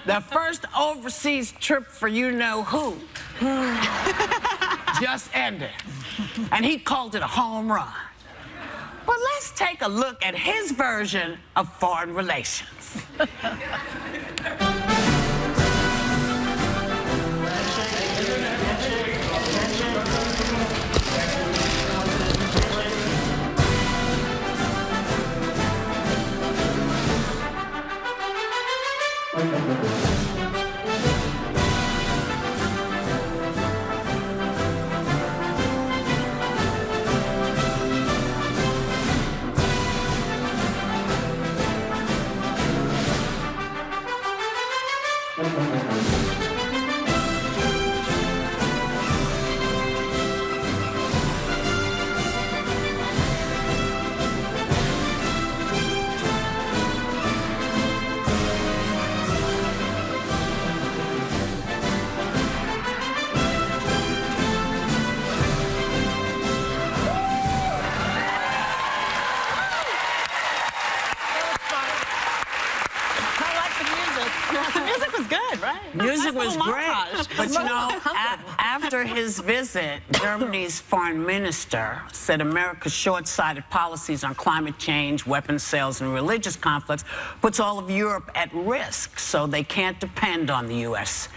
The first overseas trip for you-know-who just ended, and he called it a home run. But let's take a look at his version of foreign relations. Music was good, right? Music was great, but you know, after his visit, Germany's foreign minister said America's short-sighted policies on climate change, weapons sales, and religious conflicts puts all of Europe at risk, so they can't depend on the U.S.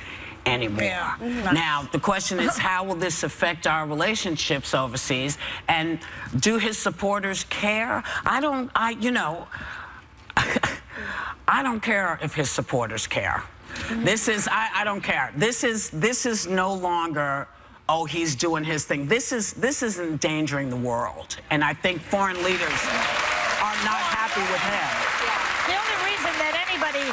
anymore. Yeah. Now, the question is, how will this affect our relationships overseas, and do his supporters care? I don't care if his supporters care. This is, I don't care. This is no longer, oh, he's doing his thing. This is endangering the world. And I think foreign leaders are not happy with him. The only reason that anybody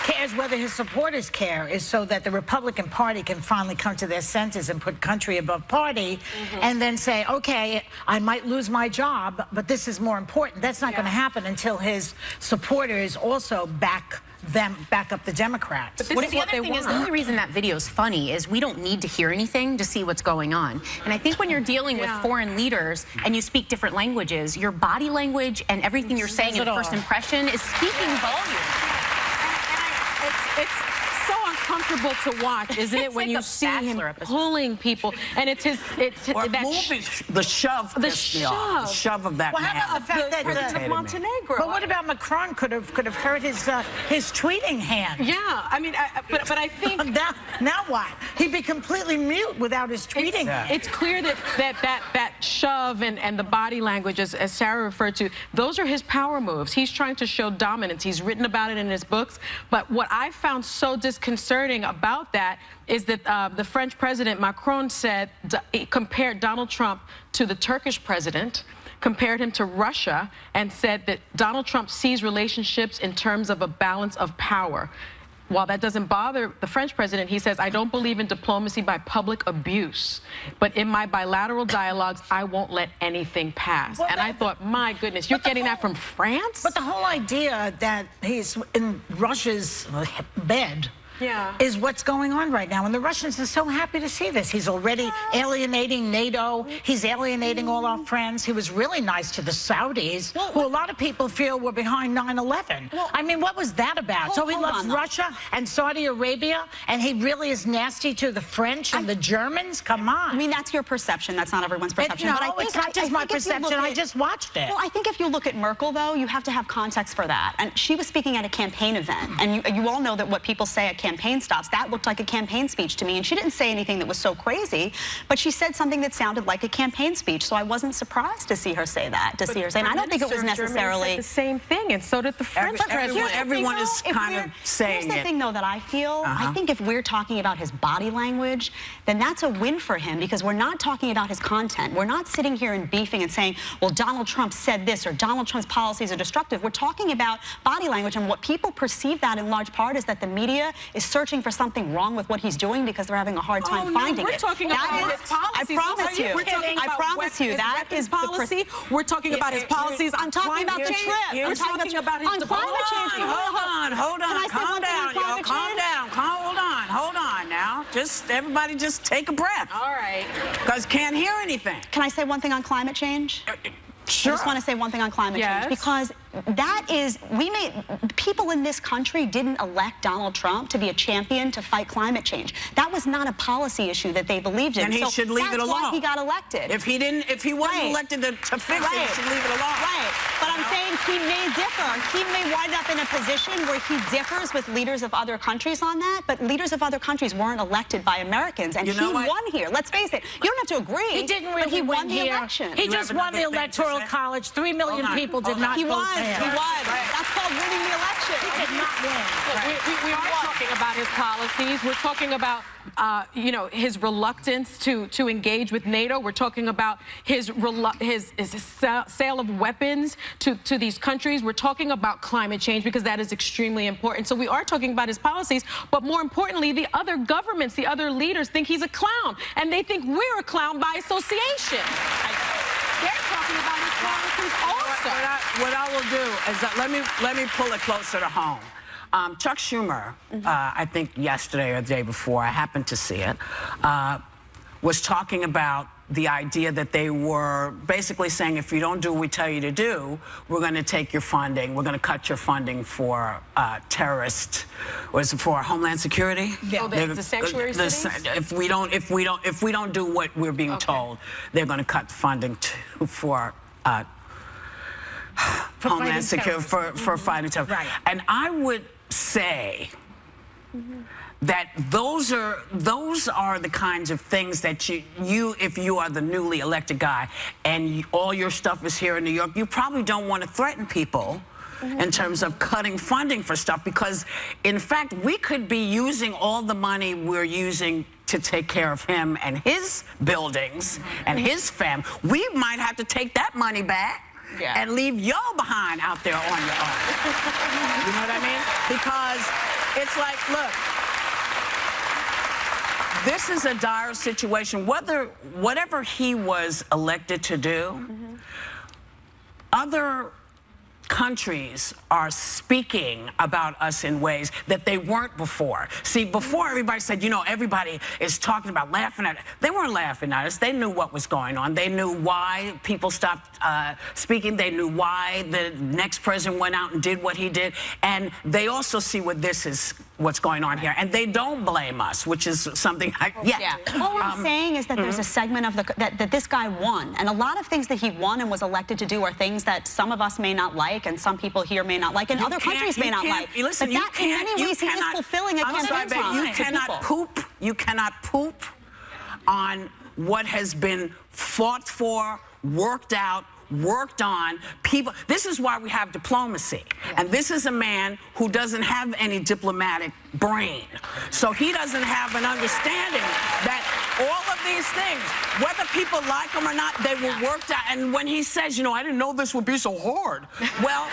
cares whether his supporters care is so that the Republican Party can finally come to their senses and put country above party, and then say, okay, I might lose my job, but this is more important. That's not going to happen until his supporters also back up the Democrats. But the other thing is, the only reason that video is funny is we don't need to hear anything to see what's going on. And I think when you're dealing with foreign leaders and you speak different languages, your body language and everything you're saying in first impression is speaking volumes. It's so uncomfortable to watch, isn't it, when like you see him episode. pulling people, and it's Or the shove. The shove. The shove of that man. How about the fact that Montenegro? But what about Macron could have hurt his tweeting hand? Yeah, I mean, but I think now what? He'd be completely mute without his tweeting hand. It's clear that shove and the body language, as Sarah referred to, those are his power moves. He's trying to show dominance. He's written about it in his books. But what I found so disconcerting about that is that the French president, Macron, said, he compared Donald Trump to the Turkish president, compared him to Russia, and said that Donald Trump sees relationships in terms of a balance of power. While that doesn't bother the French president, he says, I don't believe in diplomacy by public abuse, but in my bilateral dialogues, I won't let anything pass. And I thought, my goodness, you're getting that from France? But the whole idea that he's in Russia's bed is what's going on right now. And the Russians are so happy to see this. He's already alienating NATO. He's alienating all our friends. He was really nice to the Saudis, who a lot of people feel were behind 9/11. I mean, what was that about? So he loves Russia and Saudi Arabia, and he really is nasty to the French and the Germans? Come on. I mean, that's your perception. That's not everyone's perception. No, but I think, it's not just my perception. I just watched it. Well, I think if you look at Merkel, though, you have to have context for that. And she was speaking at a campaign event. And you all know that what people say at campaign stops, that looked like a campaign speech to me. And she didn't say anything that was so crazy, but she said something that sounded like a campaign speech. So I wasn't surprised to see her say that, And I don't think it was necessarily said the same thing, and so did the French president. Everyone is kind of saying it. Here's the thing, though, that I feel. I think if we're talking about his body language, then that's a win for him, because we're not talking about his content. We're not sitting here and beefing and saying, well, Donald Trump said this, or Donald Trump's policies are destructive. We're talking about body language, and what people perceive that in large part is that the media is searching for something wrong with what he's doing because they're having a hard time finding we're it. Talking about his policies. I promise you. I promise you that is policy. We're talking about his policies. I'm talking about the trip. We're talking about his climate change. Hold on. Calm down, y'all. Calm down. Hold on now. Everybody just take a breath. All right. Because can't hear anything. Can I say one thing on climate change? Sure. I just want to say one thing on climate change, because that is, people in this country didn't elect Donald Trump to be a champion to fight climate change. That was not a policy issue that they believed in. And he should leave it alone. That's why he got elected. If he wasn't elected to fix it, he should leave it alone. Right. But I'm saying he may differ. He may wind up in a position where he differs with leaders of other countries on that, but leaders of other countries weren't elected by Americans, and he won here. Let's face it. You don't have to agree. He didn't really but he won the here. election. He just won the Electoral College. 3 million people did not He vote won. for him. He won. That's called winning the election. He did not win. We are talking about his policies. We're talking about, you know, his reluctance to engage with NATO. We're talking about his sale of weapons to these countries. We're talking about climate change because that is extremely important. So we are talking about his policies, but more importantly, the other governments, the other leaders think he's a clown, and they think we're a clown by association. They're talking about his policies also. What I will do is that let me pull it closer to home. Chuck Schumer, I think yesterday or the day before, I happened to see it, was talking about the idea that they were basically saying, if you don't do what we tell you to do, we're going to take your funding. We're going to cut your funding for terrorist, was it for Homeland Security? Yeah. Oh, the sanctuary cities? If we don't do what we're being told, they're going to cut funding for Homeland Security for fighting terror. Right. And I would say that those are the kinds of things that you if you are the newly elected guy and all your stuff is here in New York, you probably don't want to threaten people in terms of cutting funding for stuff, because in fact we could be using all the money we're using to take care of him and his buildings and his family. We might have to take that money back and leave y'all behind out there on your own. You know what I mean? Because it's like, look, this is a dire situation. Whatever he was elected to do, other countries are speaking about us in ways that they weren't before. See, before everybody said, you know, everybody is talking about laughing at it. They weren't laughing at us. They knew what was going on. They knew why people stopped speaking. They knew why the next president went out and did what he did. And they also see what's going on here. And they don't blame us, which is something All I'm saying is that there's a segment of that this guy won. And a lot of things that he won and was elected to do are things that some of us may not like and some people here may not like and other countries may not like. Listen, but that, in many ways, he is fulfilling a campaign promise. You cannot poop on what has been fought for, worked out, worked on. People, this is why we have diplomacy. And this is a man who doesn't have any diplomatic brain. So he doesn't have an understanding that all of these things, whether people like them or not, they were worked out. And when he says, you know, I didn't know this would be so hard. Well,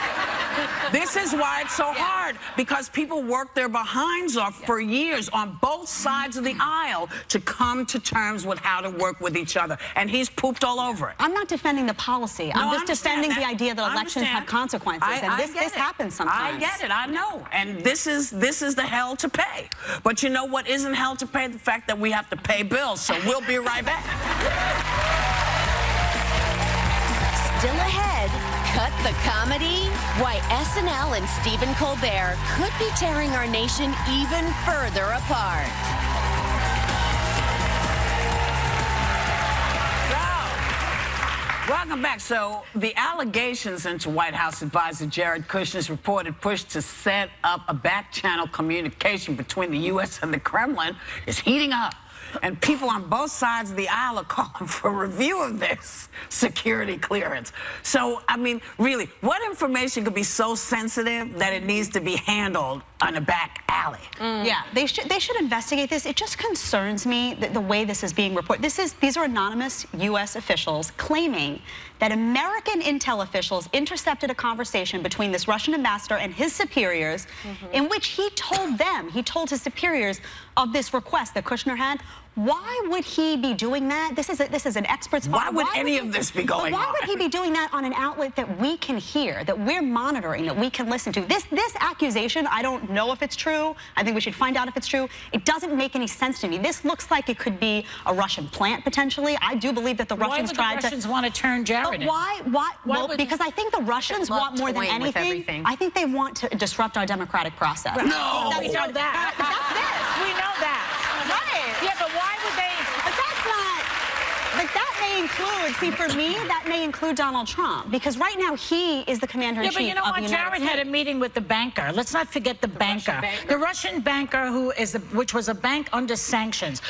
this is why it's so hard, because people worked their behinds off for years on both sides of the aisle to come to terms with how to work with each other. And he's pooped all over it. I'm not defending the policy. I'm just defending the idea that elections have consequences. And this happens sometimes. I get it. I know. And this is the hell to pay. But you know what isn't hell to pay? The fact that we have to pay bills. So we'll be right back. Still ahead, cut the comedy? Why SNL and Stephen Colbert could be tearing our nation even further apart. Welcome back. So the allegations into White House advisor Jared Kushner's reported push to set up a back-channel communication between the U.S. and the Kremlin is heating up. And people on both sides of the aisle are calling for a review of this security clearance. So, I mean, really, what information could be so sensitive that it needs to be handled on a back alley? Yeah, they should investigate this. It just concerns me that the way this is being reported. These are anonymous U.S. officials claiming that American intel officials intercepted a conversation between this Russian ambassador and his superiors in which he told his superiors of this request that Kushner had Why would he be doing that? This is an expert spot. Why would any of this be going on? Why would he be doing that on an outlet that we can hear, that we're monitoring, that we can listen to? This accusation, I don't know if it's true. I think we should find out if it's true. It doesn't make any sense to me. This looks like it could be a Russian plant, potentially. I do believe that the Russians tried to... Why would the Russians want to turn Jared in? Well, because I think the Russians want more than anything. I think they want to disrupt our democratic process. No! We know that. That's this. We know that. Right. Yeah, but why would they... But that's not... Like, that may include, see, for me, that may include Donald Trump, because right now he is the commander-in-chief of the United States. Yeah, but you know what? Jared had a meeting with the banker. Let's not forget the banker. The Russian banker which was a bank under sanctions.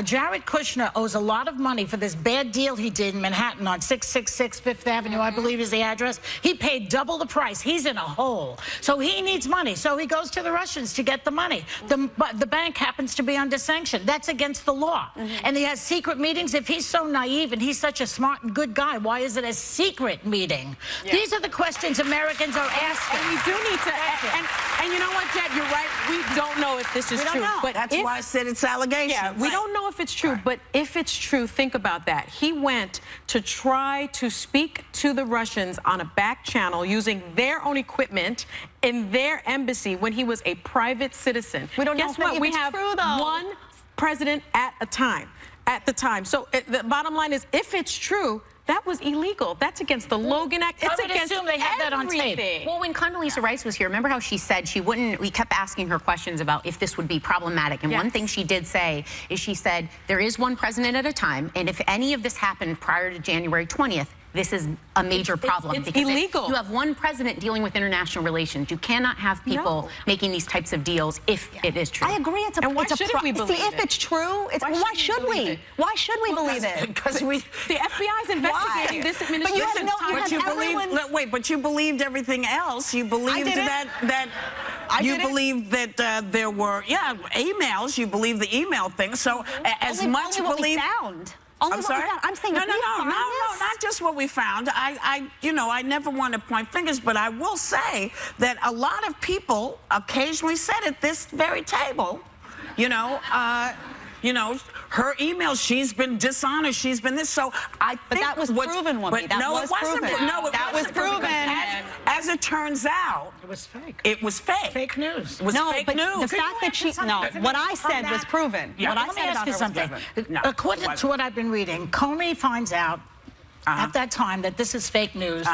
Jared Kushner owes a lot of money for this bad deal he did in Manhattan on 666 Fifth Avenue, I believe is the address. He paid double the price. He's in a hole. So he needs money. So he goes to the Russians to get the money. The bank happens to be under sanction. That's against the law. And he has secret meetings. If he's so naive and he's such a smart and good guy, why is it a secret meeting? Yeah. These are the questions Americans are asking. And we do need to, and you know what, Jed, you're right. We don't know if this is true. But that's why I said it's allegations. Yeah, we don't know if it's true, but if it's true, think about that. He went to try to speak to the Russians on a back channel using their own equipment in their embassy when he was a private citizen. We don't Guess know what? if We it's have true, though. one president at a time. At the time. So the bottom line is, if it's true, that was illegal. That's against the Logan Act. It's against assume they had that on tape. Well, when Condoleezza Rice was here, remember how she said she wouldn't, we kept asking her questions about if this would be problematic. And one thing she did say is she said, there is one president at a time, and if any of this happened prior to January 20th, this is a major problem. It's because illegal. You have one president dealing with international relations. You cannot have people making these types of deals if it is true. I agree. It's a. And why it's shouldn't we believe See, if it's true, why should we? Why should we believe it? Because the FBI is investigating this administration. But you believed everything else. You believed you believed that there were emails. You believed the email thing. So as much believe. I'm sorry? I'm saying no, not just what we found. I never want to point fingers, but I will say that a lot of people occasionally said at this very table, her emails, she's been dishonest, she's been this. So I think... But that was proven, Whoopi. That was proven. As it turns out... It was fake. It was fake. Fake news. It was fake news. The fact that she... No, what I said was proven. Yeah. What I said about her was proven. According to what I've been reading, Comey finds out at that time that this is fake news,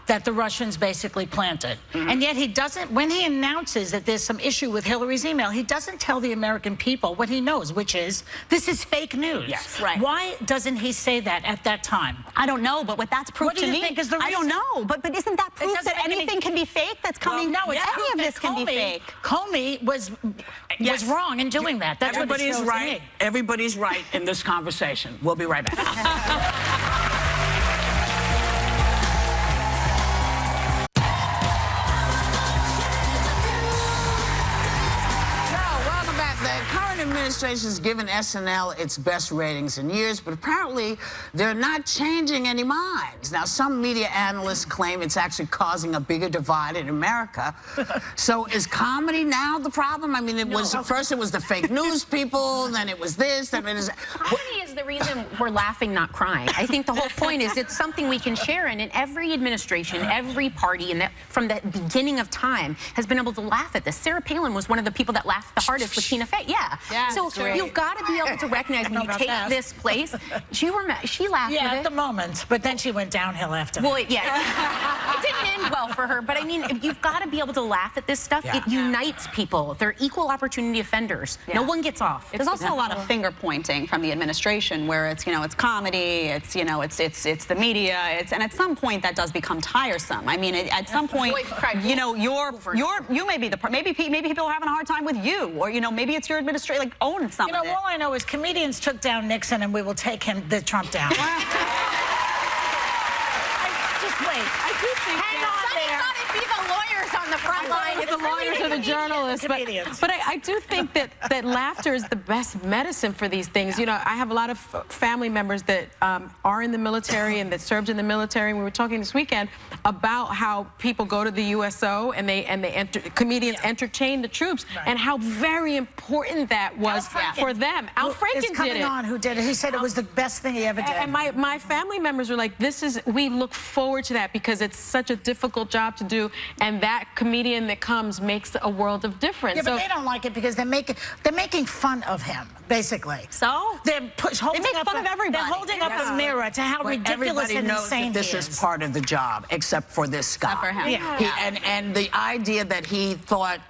that the Russians basically planted. And yet he doesn't, when he announces that there's some issue with Hillary's email, he doesn't tell the American people what he knows, which is, this is fake news. Yes. Right. Why doesn't he say that at that time? I don't know, but what that's proof to me... What do you think is the reason? I don't know, but isn't that proof that anything can be fake that's coming... Well, no, it's any of this can be fake. Comey was wrong in doing that. That's Everybody's what it shows right. to me. Everybody's right in this conversation. We'll be right back. Administration has given SNL its best ratings in years, but apparently they're not changing any minds. Now, some media analysts claim it's actually causing a bigger divide in America. So is comedy now the problem? I mean, first it was the fake news people, then it was this, then it is... Comedy is the reason we're laughing, not crying. I think the whole point is it's something we can share, and in every administration, every party, from the beginning of time, has been able to laugh at this. Sarah Palin was one of the people that laughed the hardest with Tina Fey. Yeah. So you've got to be able to recognize when you take this place. She laughed with it. at the moment, but then she went downhill after that. Well, it didn't end well for her, but I mean, you've got to be able to laugh at this stuff. It unites people. They're equal opportunity offenders. No one gets off. There's also a lot of finger pointing from the administration where it's, it's comedy, it's the media, and at some point that does become tiresome. I mean, at some point, you may be maybe people are having a hard time with you, or maybe it's your administration, like own some of it. All I know is comedians took down Nixon, and we will take the Trump down. Just wait. do think thought it'd be the lawyers on the front line. the lawyers or the journalists, but I do think that laughter is the best medicine for these things. You know, I have a lot of family members that are in the military and that served in the military. And we were talking this weekend about how people go to the USO and comedians entertain the troops and how very important that was for them. Al Franken did it. Who did it? He said it was the best thing he ever did. And my family members were like, we look forward to that because it's such a difficult job to do, and that comedian that comes makes a world of difference. Yeah, but they don't like it because they're making fun of him, basically. So? They're holding make up fun of everybody. They're holding up a mirror to how ridiculous and insane this is part of the job, except for this guy. Except for him. Yeah. And the idea that he thought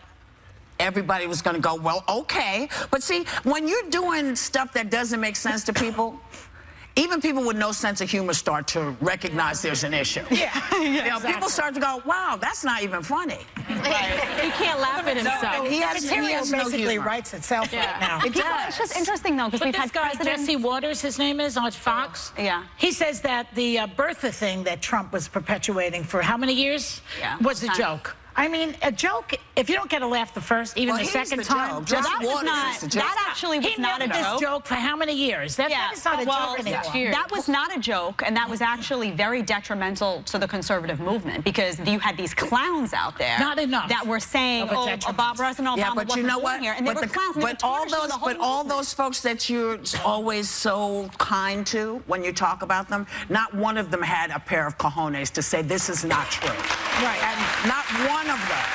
everybody was going to go, well, okay. But see, when you're doing stuff that doesn't make sense to people, even people with no sense of humor start to recognize there's an issue. People start to go, wow, that's not even funny. He can't laugh at himself. He has no basically humor. writes itself right now. It's just interesting, though, because we've had guy, presidents... Jesse Waters, his name is, on Fox. Yeah. He says that the birther thing that Trump was perpetuating for how many years was a joke. I mean, a joke, if you don't get a laugh the first, even the second time. That actually was not a joke. This joke for how many years? That is not a joke anymore. That was not a joke, and that was actually very detrimental to the conservative movement because you had these clowns out there. Not enough. That were saying, Bob Ross and Obama but you know what? Here, and they were clowns. But all those folks that you're always so kind to when you talk about them, not one of them had a pair of cojones to say this is not true. Right. And not one of them.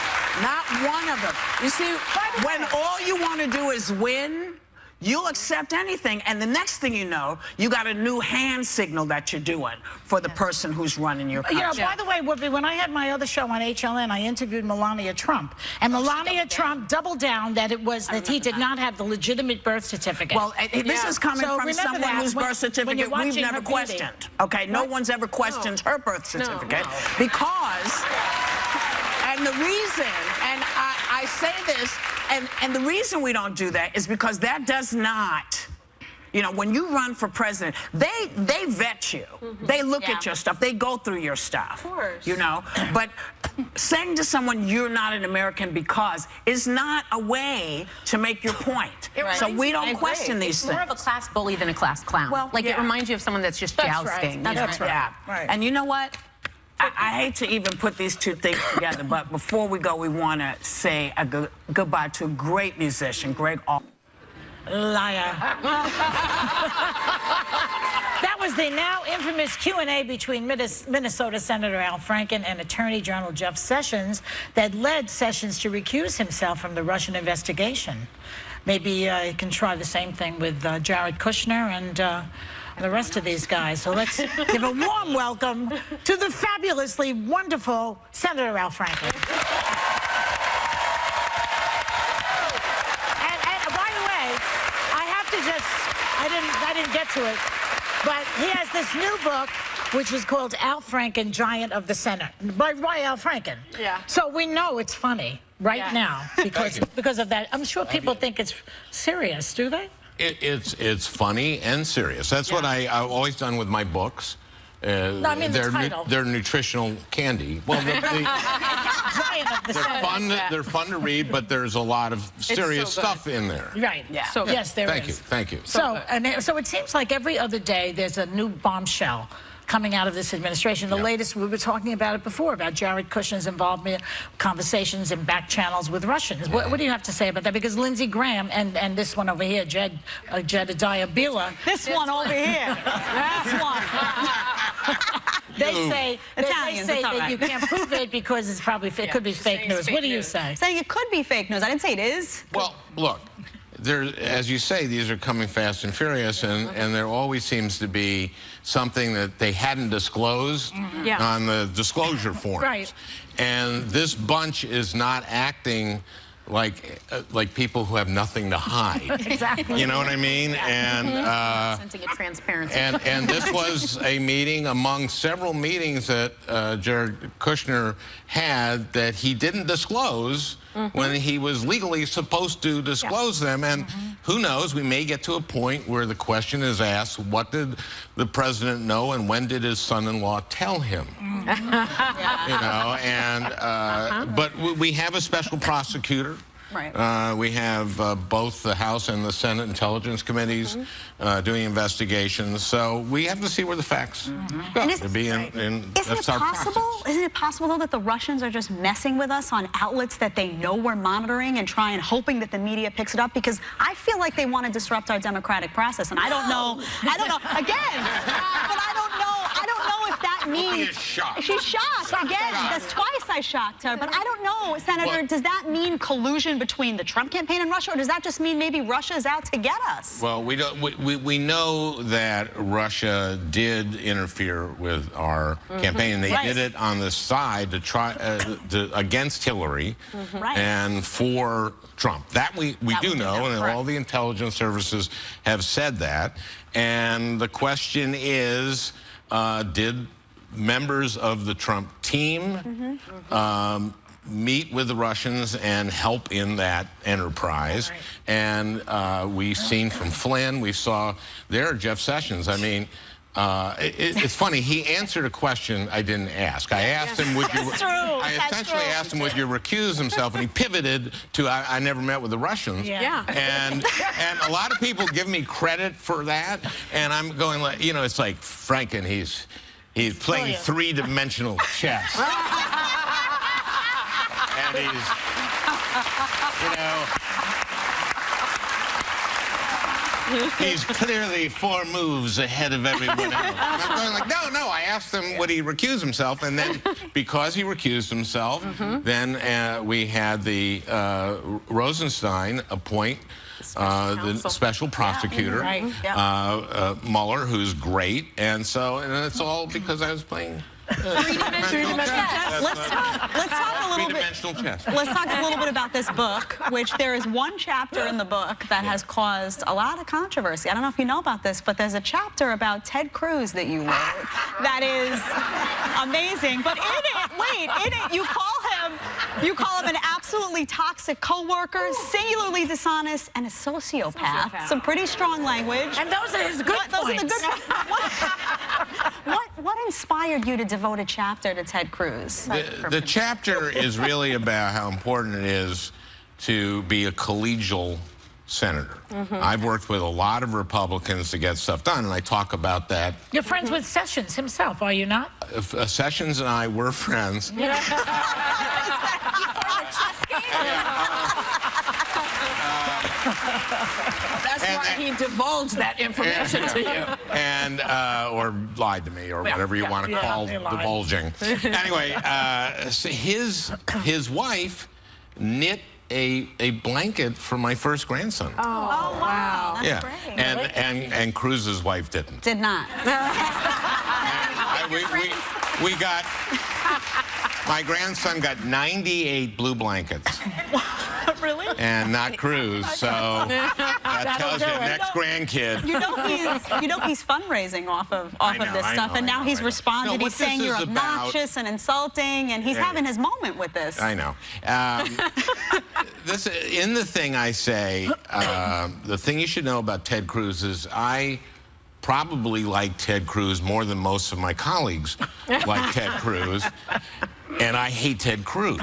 Not one of them. You see, when all you want to do is win, you'll accept anything. And the next thing you know, you got a new hand signal that you're doing for the person who's running your country. You know, by the way, Whoopi, when I had my other show on HLN, I interviewed Melania Trump. And Melania Trump doubled down that it was that he did not have the legitimate birth certificate. Well, this is coming from someone whose birth certificate we've never questioned. Okay, no one's ever questioned her birth certificate because... And the reason, and I say this, and the reason we don't do that is because that does not, you know, when you run for president, they vet you. They look at your stuff. They go through your stuff. Of course. You know, but saying to someone you're not an American because is not a way to make your point. So we don't question these things. More of a class bully than a class clown. Well, like it reminds you of someone that's just jousting. That's right. Yeah. And you know what? I hate to even put these two things together, but before we go, we want to say a goodbye to a great musician, Greg Liar. That was the now infamous Q&A between Minnesota Senator Al Franken and Attorney General Jeff Sessions that led Sessions to recuse himself from the Russian investigation. Maybe he can try the same thing with Jared Kushner and the rest of these guys. So let's give a warm welcome to the fabulously wonderful Senator Al Franken. And by the way, I have to I didn't get to it, but he has this new book which is called Al Franken, Giant of the Senate, by Al Franken. Yeah. So we know it's funny right now because of that. I'm sure people think it's serious, do they? It's funny and serious. That's what I've always done with my books. No, I mean the title. They're nutritional candy. Well, they're fun to read, but there's a lot of serious stuff in there. Right. Yeah. So yes, there is. Thank you. So it seems like every other day there's a new bombshell coming out of this administration. The latest, we were talking about it before, about Jared Kushner's involvement, conversations and back channels with Russians. What do you have to say about that? Because Lindsey Graham and this one over here, Jedediah Bila. This one over here. This one. They say that you can't prove it because it's probably it could be fake news. What do you say? Saying it could be fake news. I didn't say it is. Well, look, as you say, these are coming fast and furious, and there always seems to be something that they hadn't disclosed on the disclosure forms. Right. And this bunch is not acting like people who have nothing to hide. Exactly. You know what I mean? And Sensing a transparency. and this was a meeting among several meetings that Jared Kushner had that he didn't disclose when he was legally supposed to disclose them. And who knows, we may get to a point where the question is asked, what did the president know and when did his son-in-law tell him? You know, and but we have a special prosecutor. Right. We have both the House and the Senate Intelligence Committees doing investigations. So we have to see where the facts go. And Isn't it possible, though, that the Russians are just messing with us on outlets that they know we're monitoring and hoping that the media picks it up? Because I feel like they want to disrupt our democratic process, and I don't know. Again, but I don't know if that means she's shocked again. That's twice I shocked her. But I don't know, Senator. Does that mean collusion between the Trump campaign and Russia, or does that just mean maybe Russia's out to get us? Well, we know that Russia did interfere with our campaign, and they did it on the side to try against Hillary and for Trump. That we do know, and all the intelligence services have said that. And the question is, did members of the Trump team meet with the Russians and help in that enterprise? And we've seen from Flynn, we saw there Jeff Sessions. I mean, it's funny, he answered a question I didn't ask. I asked him, would you... I essentially asked him, would you recuse himself? And he pivoted to, I never met with the Russians. And a lot of people give me credit for that. And I'm going, like, you know, it's like Franken, he's playing three-dimensional chess. And he's, you know, he's clearly 4 moves ahead of everyone else. And I'm going like, no, I asked him would he recuse himself, and then because he recused himself, then we had the Rosenstein appoint the special prosecutor, Mueller, who's great, and it's all because I was playing three-dimensional chess. Let's talk a little bit. Let's talk a little bit about this book, which there is one chapter in the book that has caused a lot of controversy. I don't know if you know about this, but there's a chapter about Ted Cruz that you wrote that is amazing. But in it, you call him an absolutely toxic coworker, singularly dishonest, and a sociopath. Some pretty strong language. And those are his good points. Those are the good What inspired you to devote a chapter to Ted Cruz? The chapter is really about how important it is to be a collegial senator. I've worked with a lot of Republicans to get stuff done, and I talk about that. You're friends with Sessions himself, are you not? Sessions and I were friends. That's why he divulged that information to you. And, or lied to me, or whatever you want to call divulging. Anyway, so his wife knit a blanket for my first grandson. Oh wow. That's great. And Cruz's wife didn't. Did not. We got, my grandson got 98 blue blankets. Really? And not Cruz, so that tells you next grandkid. You know he's fundraising off of this stuff, and now he's responded. He's saying you're obnoxious and insulting, and he's having his moment with this. I know. In the thing I say, the thing you should know about Ted Cruz is I probably like Ted Cruz more than most of my colleagues like Ted Cruz, and I hate Ted Cruz.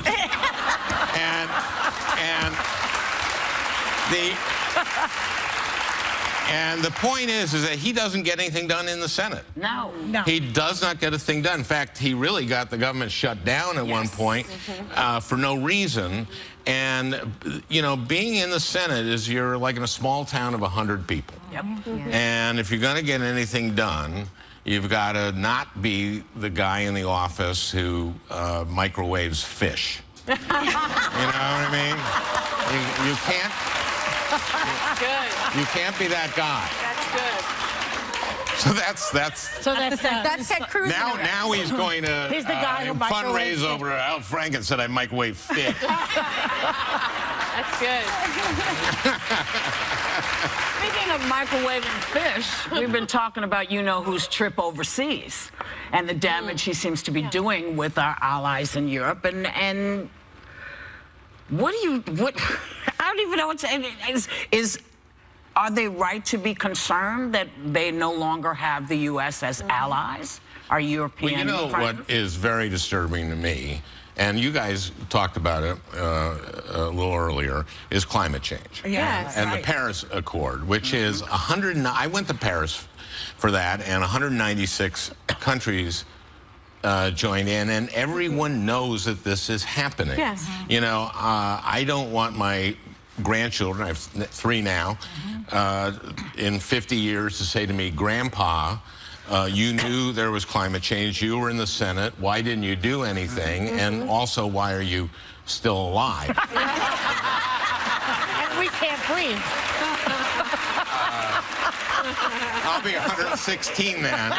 And the point is that he doesn't get anything done in the Senate. No. He does not get a thing done. In fact, he really got the government shut down at one point for no reason. And, you know, being in the Senate is you're like in a small town of 100 people. And if you're going to get anything done, you've got to not be the guy in the office who microwaves fish. You know what I mean? You can't. You can't be that guy. That's good. So That's Ted Cruz. Now he's going to He's the guy who fundraise over Al Franken said I microwave fish. That's good. Speaking of microwaving fish, we've been talking about you-know-who's trip overseas and the damage he seems to be doing with our allies in Europe. And I don't even know what to say. Are they right to be concerned that they no longer have the U.S. as allies? Our European Well, you know friends? what is very disturbing to me, and you guys talked about it a little earlier, is climate change. Yes. And the Paris Accord, which is 100. I went to Paris for that, and 196 countries joined in, and everyone knows that this is happening. Yes. You know, I don't want my grandchildren, I have 3 now, in 50 years to say to me, Grandpa, you knew there was climate change, you were in the Senate, why didn't you do anything? And also, why are you still alive? And we can't breathe. I'll be 116 then.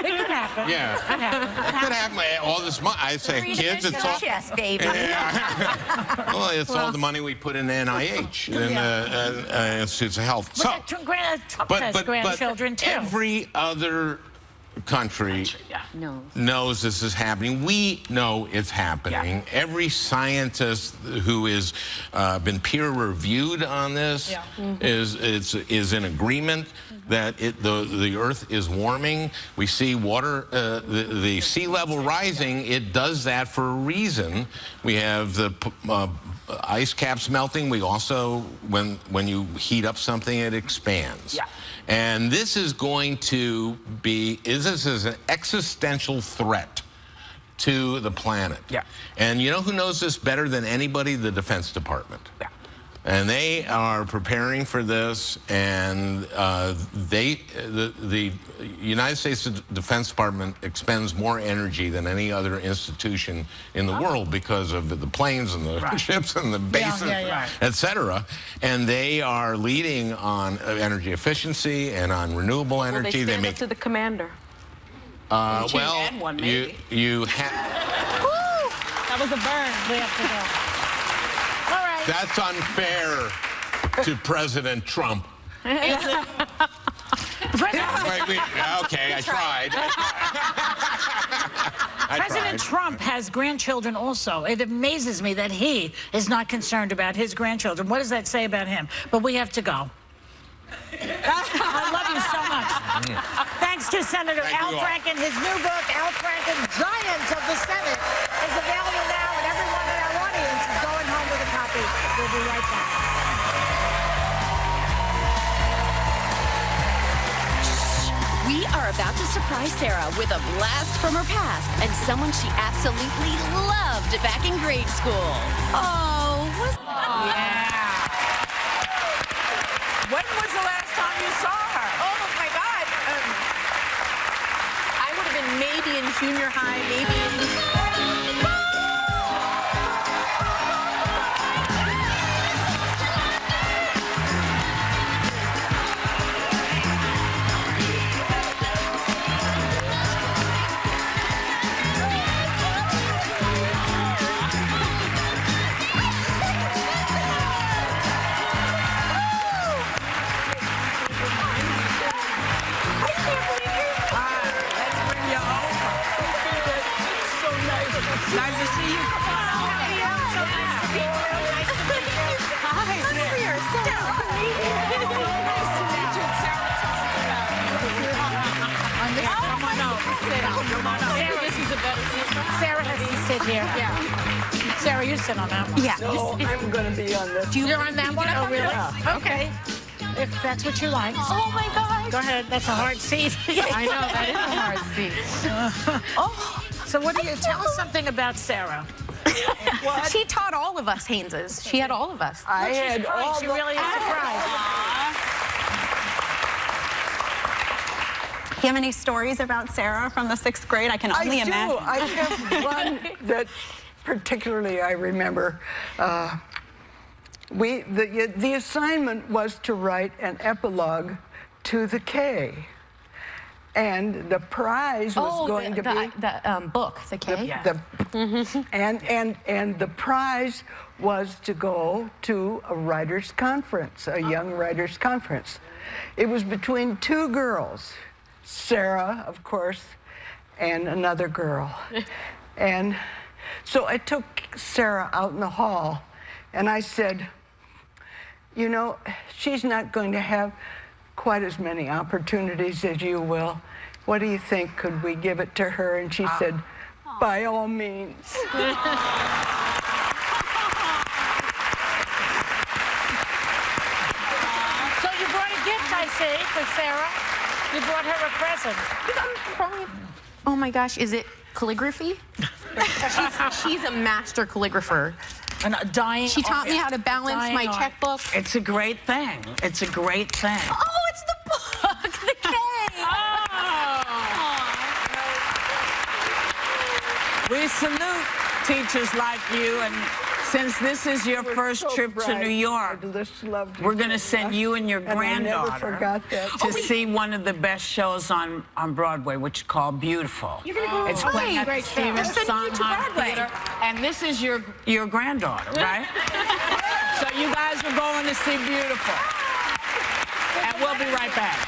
It could happen. Yeah. It could happen. All this money. I say, kids, it's all. Chest, baby. Yeah. Well, it's all the money we put in NIH and Institutes of Health. So, Trump has grandchildren too. Every other country knows this is happening. We know it's happening. Every scientist who has been peer reviewed on this is in agreement that the Earth is warming. We see water, the sea level rising. It does that for a reason. We have the ice caps melting. We also, when you heat up something, it expands. And this is going to be, this is an existential threat to the planet. And you know who knows this better than anybody? The Defense Department. And they are preparing for this, and the United States Defense Department expends more energy than any other institution in the world because of the planes and the ships and the bases, et cetera. And they are leading on energy efficiency and on renewable energy. Well, they stand up to the commander. Well, you have. That was a burn. We have to go. All right. That's unfair to President Trump. President Okay, I tried. President Trump has grandchildren also. It amazes me that he is not concerned about his grandchildren. What does that say about him? But we have to go. I love you so much. Thanks to Senator Al Franken. His new book, Al Franken, Giant of the Senate, is available now, and everyone in our audience is going home with a copy. We'll be right back. We are about to surprise Sarah with a blast from her past and someone she absolutely loved back in grade school. Oh, When was the last time you saw her? Oh my God. I would have been maybe in junior high, maybe in... Nice to see you. Come on over here. So nice to meet you. Nice to meet you. Hi. Come over here. So nice to meet you. Nice to meet you. Sarah, come on over. Come on over. Sarah, this is a better seat. Sarah has to sit here. Yeah. Sarah, you sit on that one. Yeah. No, I'm going to be on this. You're on that one? Oh, really? Yeah. Okay. If that's what you like. Oh my God. Go ahead. That's a hard seat. I know, that is a hard seat. So what do you tell us something about Sarah? She taught all of us Hayneses. She had all of us. I had all She really is surprised. Do you have any stories about Sarah from the 6th grade? I can only imagine. I have one that particularly I remember. The assignment was to write an epilogue to the K. And the prize was going to be the book, the K. and the prize was to go to a writers' conference, a young writers' conference. It was between 2 girls, Sarah, of course, and another girl. And So I took Sarah out in the hall, and I said, you know, she's not going to have quite as many opportunities as you will. What do you think? Could we give it to her? And she said, by all means. So you brought a gift, I see, for Sarah. You brought her a present. Oh my gosh, is it calligraphy? she's a master calligrapher. And a dying. She taught me how to balance my checkbook. It's a great thing. It's a great thing. Oh, it's the book, the cake. We salute teachers like you, and since this is your first so trip to bright. New York, I just loved you we're going to so send much. you and your And I granddaughter never forgot that. to see one of the best shows on Broadway, which is called Beautiful. You're gonna go. It's playing at the great show. Stephen They're sending you to Sondheim Broadway. Theater, and this is your granddaughter, right? So you guys are going to see Beautiful, and we'll be right back.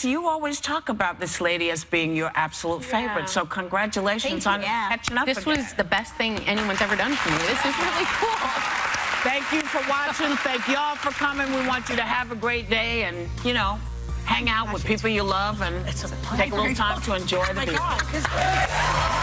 You always talk about this lady as being your absolute favorite, so congratulations on catching up This again. was the best thing anyone's ever done for me. This is really cool. Thank you for watching. Thank y'all for coming. We want you to have a great day and, you know, hang out with people you love and take a little time to enjoy the view.